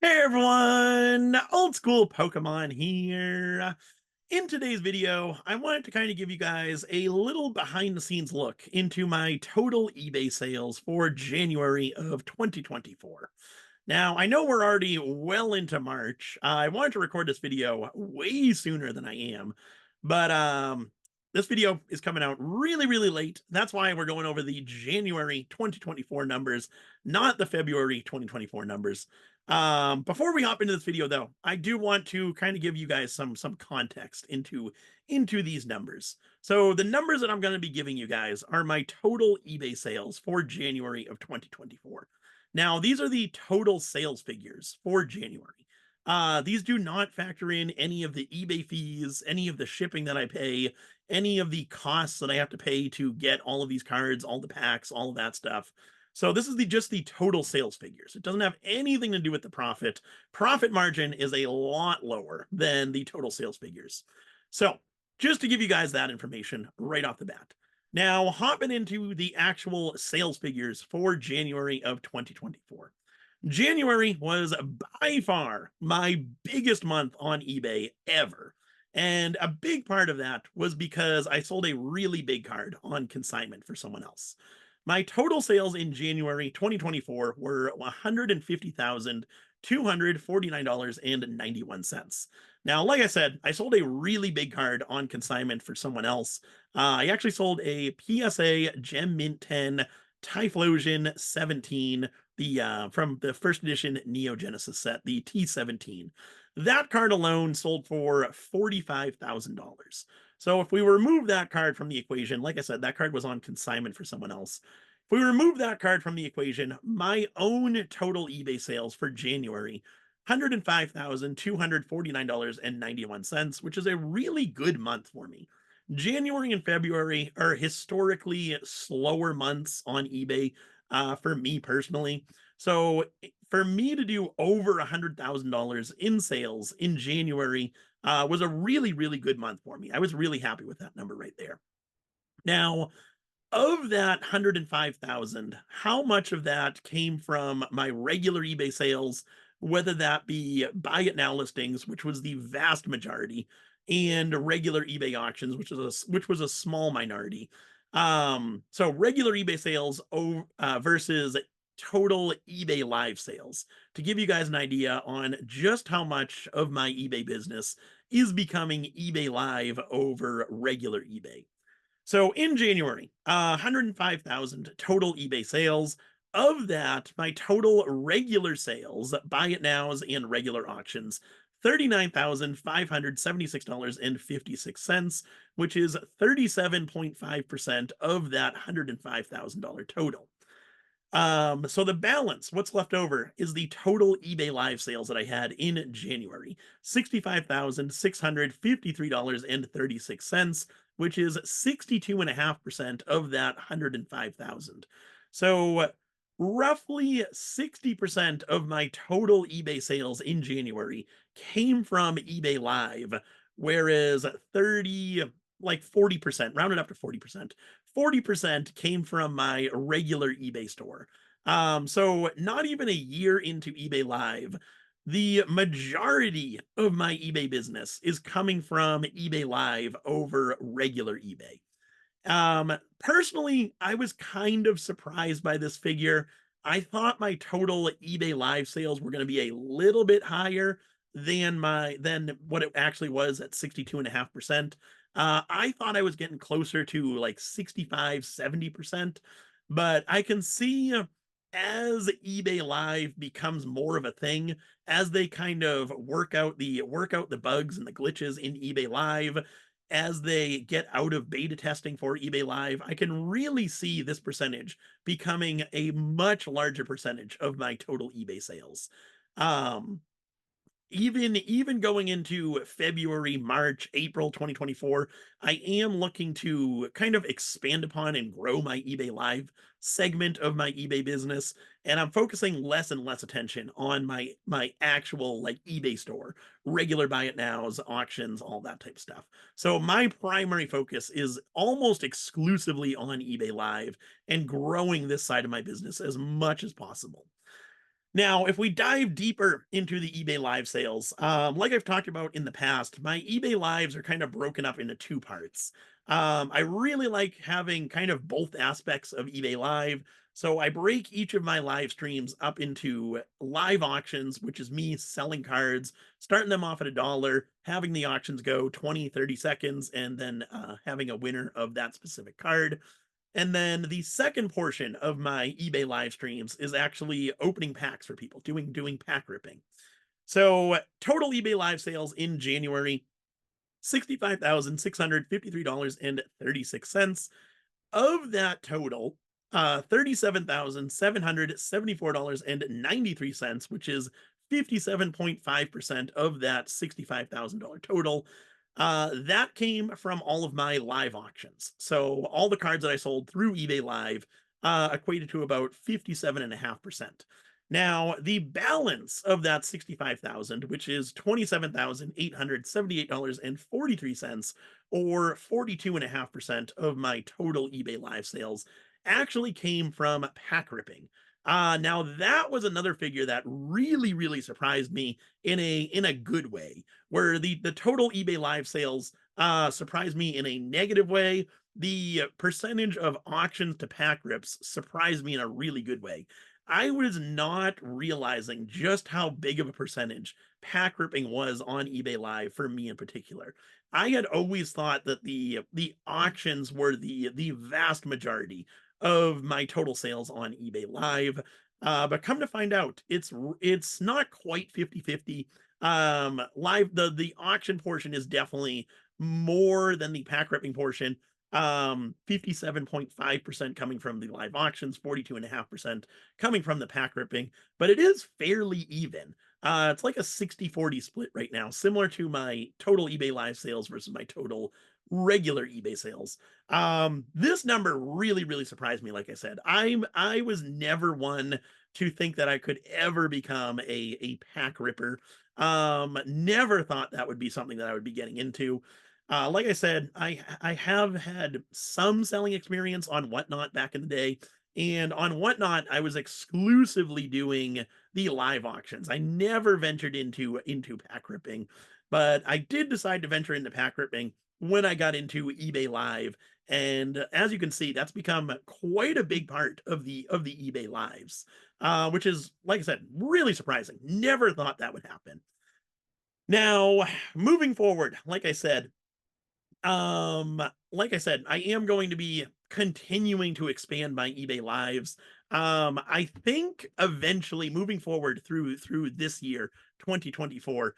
Hey everyone, old school Pokemon here. In today's video, I wanted to kind of give you guys a little behind the scenes look into my total eBay sales for January of 2024. Now, I know we're already well into March. I wanted to record this video way sooner than I am, but this video is coming out really, really late. That's why we're going over the January 2024 numbers, not the February 2024 numbers. Before we hop into this video, though, I do want to kind of give you guys some context into these numbers. So the numbers that I'm going to be giving you guys are my total eBay sales for January of 2024. Now, these are the total sales figures for January. These do not factor in any of the eBay fees, any of the shipping that I pay, any of the costs that I have to pay to get all of these cards, all the packs, all of that stuff. So this is just the total sales figures. It doesn't have anything to do with the profit. Profit margin is a lot lower than the total sales figures. So just to give you guys that information right off the bat. Now, hopping into the actual sales figures for January of 2024. January was by far my biggest month on eBay ever. And a big part of that was because I sold a really big card on consignment for someone else. My total sales in January 2024 were $150,249.91. Now, like I said, I sold a really big card on consignment for someone else. I actually sold a PSA Gem Mint 10 Typhlosion 17, the from the first edition Neo Genesis set, the T17. That card alone sold for $45,000. So if we remove that card from the equation, like I said, that card was on consignment for someone else. If we remove that card from the equation, my own total eBay sales for January, $105,249.91, which is a really good month for me. January and February are historically slower months on eBay for me personally. So for me to do over $100,000 in sales in January was a really, really good month for me. I was really happy with that number right there. Now, of that 105,000, how much of that came from my regular eBay sales, whether that be buy it now listings, which was the vast majority, and regular eBay auctions, which was a small minority. So regular eBay sales versus total eBay live sales. To give you guys an idea on just how much of my eBay business is becoming eBay live over regular eBay. So in January, 105,000 total eBay sales. Of that, my total regular sales, buy it nows and regular auctions, $39,576.56, which is 37.5% of that $105,000 total. So the balance, what's left over, is the total eBay live sales that I had in January, $65,653.36, which is 62.5% of that 105,000. So roughly 60% of my total eBay sales in January came from eBay Live, whereas 40%, rounded up to 40% came from my regular eBay store. So not even a year into eBay Live, the majority of my eBay business is coming from eBay Live over regular eBay. Personally, I was kind of surprised by this figure. I thought my total eBay live sales were going to be a little bit higher than what it actually was at 62.5%. I thought I was getting closer to like 65, 70%, but I can see as eBay live becomes more of a thing, as they kind of work out the bugs and the glitches in eBay live, as they get out of beta testing for eBay Live, I can really see this percentage becoming a much larger percentage of my total eBay sales. Um, even going into February, March, April 2024, I am looking to kind of expand upon and grow my eBay Live segment of my eBay business, and I'm focusing less and less attention on my actual like eBay store, regular buy it nows, auctions, all that type of stuff. So my primary focus is almost exclusively on eBay Live and growing this side of my business as much as possible. Now, if we dive deeper into the eBay live sales, like I've talked about in the past, my eBay lives are kind of broken up into two parts. I really like having kind of both aspects of eBay live. So I break each of my live streams up into live auctions, which is me selling cards, starting them off at $1, having the auctions go 20, 30 seconds, and then having a winner of that specific card. And then the second portion of my eBay live streams is actually opening packs for people, doing pack ripping. So total eBay live sales in January, $65,653.36. Of that total, $37,774.93, which is 57.5% of that $65,000 total. That came from all of my live auctions. So all the cards that I sold through eBay Live equated to about 57.5%. Now, the balance of that 65,000, which is $27,878.43, or 42.5% of my total eBay live sales, actually came from pack ripping. Now that was another figure that really surprised me in a good way, where the total eBay live sales surprised me in a negative way. The percentage of auctions to pack rips surprised me in a really good way. I was not realizing just how big of a percentage pack ripping was on eBay Live for me in particular. I had always thought that the auctions were the vast majority of my total sales on eBay Live. But come to find out, it's not quite 50-50. Live the auction portion is definitely more than the pack ripping portion. 57.5% coming from the live auctions, 42.5% coming from the pack ripping, but it is fairly even. It's like a 60-40 split right now, similar to my total eBay live sales versus my total regular eBay sales. This number really surprised me. Like I said, I was never one to think that I could ever become a pack ripper. Never thought that would be something that I would be getting into. Like I said, I have had some selling experience on Whatnot back in the day, and on Whatnot, I was exclusively doing the live auctions. I never ventured into pack ripping, but I did decide to venture into pack ripping when I got into eBay Live, and as you can see, that's become quite a big part of the eBay Lives, which is, like I said, really surprising. Never thought that would happen. Now, moving forward, um, like I said, I am going to be continuing to expand my eBay lives. I think eventually moving forward through this year, 2024,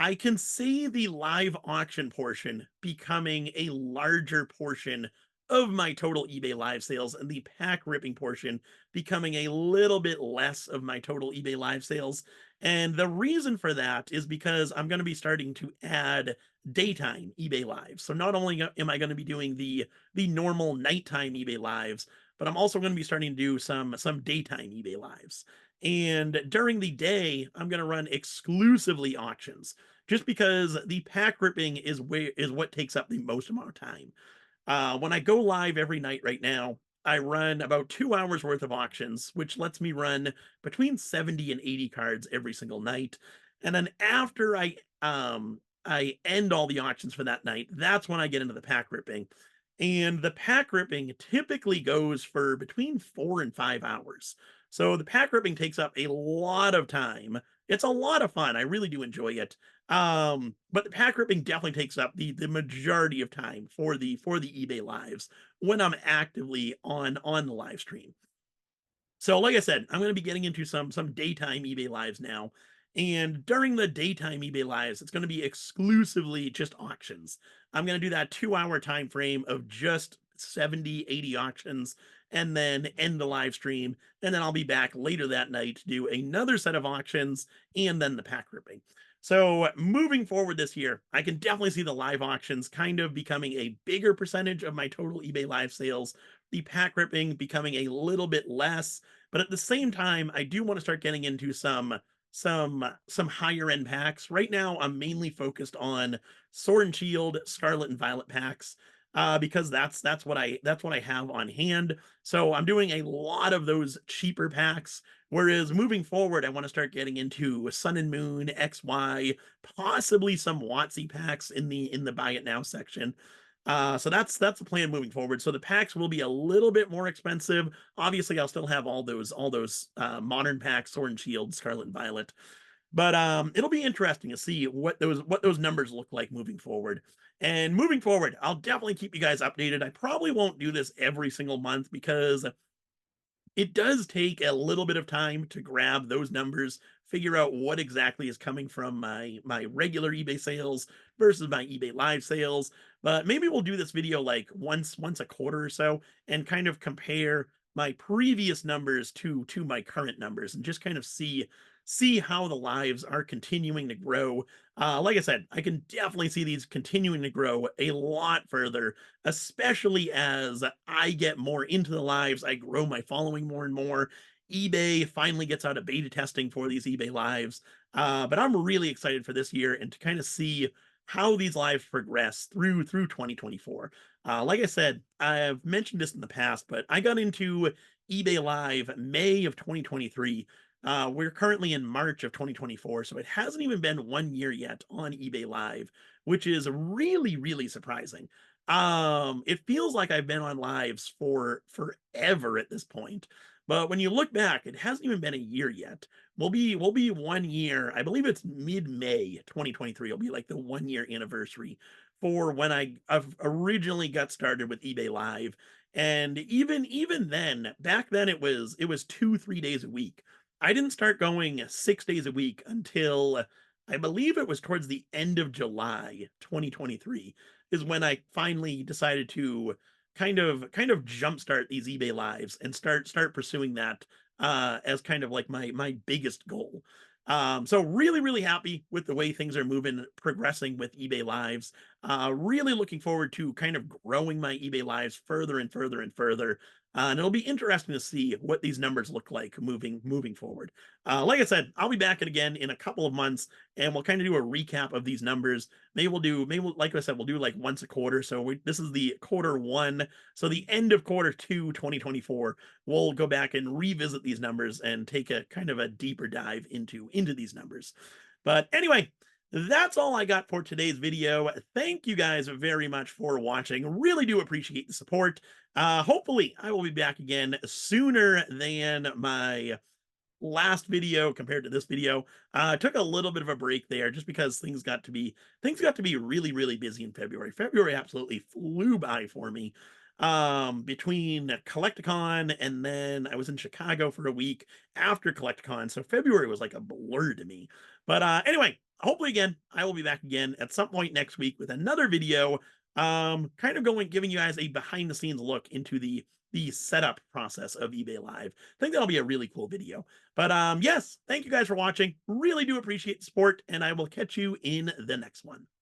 I can see the live auction portion becoming a larger portion of my total eBay live sales and the pack ripping portion becoming a little bit less of my total eBay live sales. And the reason for that is because I'm going to be starting to add daytime eBay lives. So not only am I going to be doing the normal nighttime eBay lives, but I'm also going to be starting to do some daytime eBay lives. And during the day, I'm going to run exclusively auctions just because the pack ripping is what takes up the most amount of time. When I go live every night right now, I run about 2 hours worth of auctions, which lets me run between 70 and 80 cards every single night. And then after I end all the auctions for that night, that's when I get into the pack ripping. And the pack ripping typically goes for between 4 and 5 hours. So the pack ripping takes up a lot of time. It's a lot of fun. I really do enjoy it. But the pack ripping definitely takes up the majority of time for the eBay lives when I'm actively on the live stream. So, like I said, I'm going to be getting into some daytime eBay lives now. And during the daytime eBay lives, it's going to be exclusively just auctions. I'm going to do that 2 hour time frame of just 70, 80 auctions and then end the live stream. And then I'll be back later that night to do another set of auctions and then the pack ripping. So moving forward this year, I can definitely see the live auctions kind of becoming a bigger percentage of my total eBay live sales, the pack ripping becoming a little bit less, but at the same time, I do want to start getting into some higher end packs. Right now, I'm mainly focused on Sword and Shield, Scarlet and Violet packs. because that's what I have on hand. So I'm doing a lot of those cheaper packs. Whereas moving forward, I want to start getting into Sun and Moon, XY, possibly some WotC packs in the buy it now section. So that's the plan moving forward. So the packs will be a little bit more expensive. Obviously, I'll still have all those modern packs, Sword and Shield, Scarlet and Violet. But it'll be interesting to see what those numbers look like moving forward. And moving forward, I'll definitely keep you guys updated. I probably won't do this every single month because it does take a little bit of time to grab those numbers, figure out what exactly is coming from my regular eBay sales versus my eBay live sales. But maybe we'll do this video like once a quarter or so and kind of compare my previous numbers to my current numbers and just kind of see how the lives are continuing to grow. Like I said, I can definitely see these continuing to grow a lot further, especially as I get more into the lives, I grow my following more and more. eBay finally gets out of beta testing for these eBay lives. But I'm really excited for this year and to kind of see how these lives progress through 2024. Like I said, I've mentioned this in the past, but I got into eBay Live May of 2023. We're currently in March of 2024, so it hasn't even been 1 year yet on eBay Live, which is really, really surprising. It feels like I've been on lives for forever at this point. But when you look back, it hasn't even been a year yet. We'll be 1 year. I believe it's mid-May 2023. It'll be like the 1 year anniversary for when I've originally got started with eBay Live. And even then, back then it was 2-3 days a week. I didn't start going 6 days a week until I believe it was towards the end of July 2023 is when I finally decided to kind of jumpstart these eBay lives and start pursuing that as kind of like my biggest goal. So really, really happy with the way things are moving, progressing with eBay lives. Really looking forward to kind of growing my eBay lives further and further and further. And it'll be interesting to see what these numbers look like moving forward. Like I said, I'll be back again in a couple of months, and we'll kind of do a recap of these numbers. Like I said, we'll do like once a quarter. So this is the quarter one. So the end of quarter two, 2024, we'll go back and revisit these numbers and take a kind of a deeper dive into these numbers. But anyway, that's all I got for today's video. Thank you guys very much for watching. Really do appreciate the support. Hopefully I will be back again sooner than my last video compared to this video. Took a little bit of a break there just because things got to be really, really busy in February. February absolutely flew by for me. Between Collecticon and then I was in Chicago for a week after Collecticon. So February was like a blur to me. But anyway, hopefully again, I will be back again at some point next week with another video. Kind of giving you guys a behind the scenes look into the setup process of eBay Live. I think that'll be a really cool video. But yes, thank you guys for watching. Really do appreciate the support, and I will catch you in the next one.